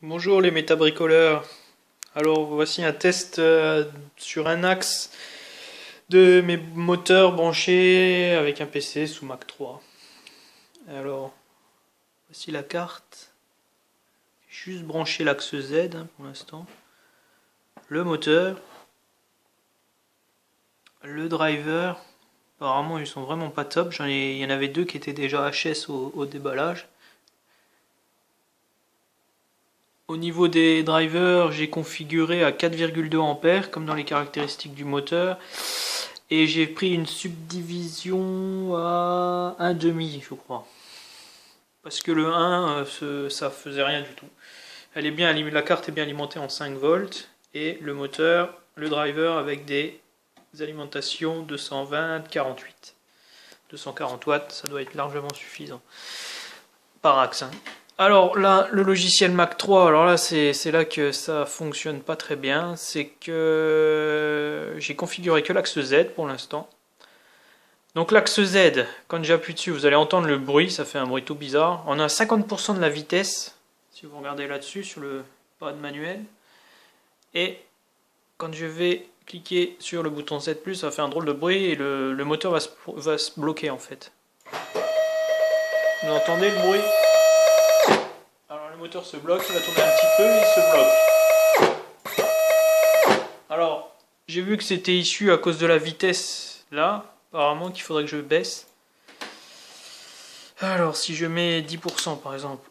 Bonjour les métabricoleurs. Alors voici un test sur un axe de mes moteurs branchés avec un PC sous Mac 3. Alors voici la carte. J'ai juste branché l'axe Z pour l'instant. Le moteur. Le driver. Apparemment ils sont vraiment pas top. Il y en avait deux qui étaient déjà HS au déballage. Au niveau des drivers, j'ai configuré à 4,2 A comme dans les caractéristiques du moteur. Et j'ai pris une subdivision à 1,5 je crois. Parce que le 1, ça faisait rien du tout. La carte est bien alimentée en 5 volts. Et le moteur, le driver avec des alimentations 220, 48. 240 watts, ça doit être largement suffisant. Par axe. Alors là, le logiciel Mac 3, alors là c'est là que ça fonctionne pas très bien, c'est que j'ai configuré que l'axe Z pour l'instant. Donc l'axe Z, quand j'appuie dessus, vous allez entendre le bruit, ça fait un bruit tout bizarre. On a 50% de la vitesse, si vous regardez là-dessus sur le pad manuel. Et quand je vais cliquer sur le bouton Z+, ça fait un drôle de bruit et le moteur va se bloquer en fait. Vous entendez le bruit ? Le moteur se bloque, il va tourner un petit peu et il se bloque. Alors, j'ai vu que c'était issu à cause de la vitesse là, apparemment qu'il faudrait que je baisse. Alors, si je mets 10% par exemple,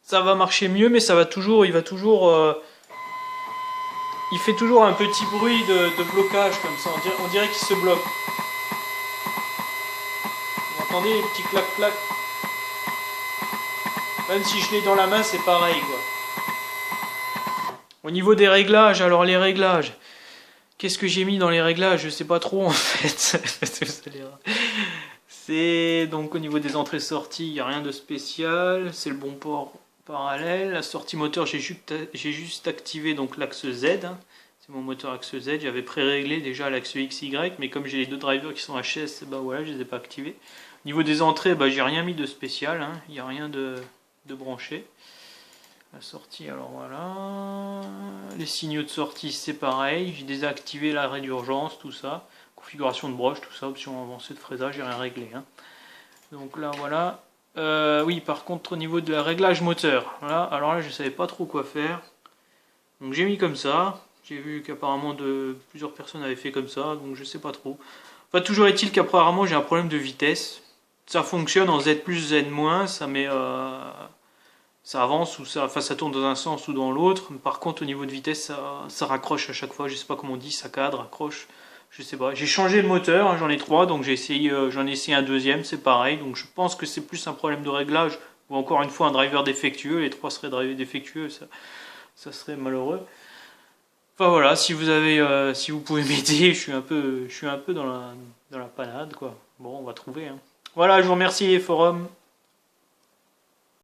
ça va marcher mieux, mais il fait toujours un petit bruit de blocage comme ça, on dirait qu'il se bloque. Vous entendez les petits clac-clac? Même si je l'ai dans la main, c'est pareil quoi. Au niveau des réglages, alors les réglages, qu'est-ce que j'ai mis dans les réglages? Je sais pas trop en fait. C'est donc au niveau des entrées-sorties, il n'y a rien de spécial. C'est le bon port parallèle. La sortie moteur, j'ai juste activé donc l'axe Z. C'est mon moteur axe Z. J'avais pré-réglé déjà l'axe XY, mais comme j'ai les deux drivers qui sont HS, bah voilà, je les ai pas activés. Au niveau des entrées, bah, j'ai rien mis de spécial. Il n'y a rien de branché. La sortie, alors voilà. Les signaux de sortie, c'est pareil. J'ai désactivé l'arrêt d'urgence, tout ça. Configuration de broche, tout ça. Option avancée de fraisage, j'ai rien réglé. Donc là, voilà. Oui, par contre, au niveau de la réglage moteur, voilà. Alors là, je savais pas trop quoi faire. Donc j'ai mis comme ça. J'ai vu qu'apparemment plusieurs personnes avaient fait comme ça, donc je sais pas trop. Enfin, toujours est-il qu'apparemment j'ai un problème de vitesse. Ça fonctionne en Z+, Z-, ça met... ça avance ou ça tourne dans un sens ou dans l'autre. Par contre, au niveau de vitesse, ça raccroche à chaque fois. Je sais pas comment on dit, ça cadre, raccroche. Je sais pas. J'ai changé le moteur, j'en ai 3, donc j'en ai essayé un deuxième, c'est pareil. Donc je pense que c'est plus un problème de réglage ou encore une fois un driver défectueux. Les 3 seraient défectueux, ça serait malheureux. Enfin voilà, si vous pouvez m'aider, je suis un peu dans la panade quoi. Bon, on va trouver. Voilà, je vous remercie les forums.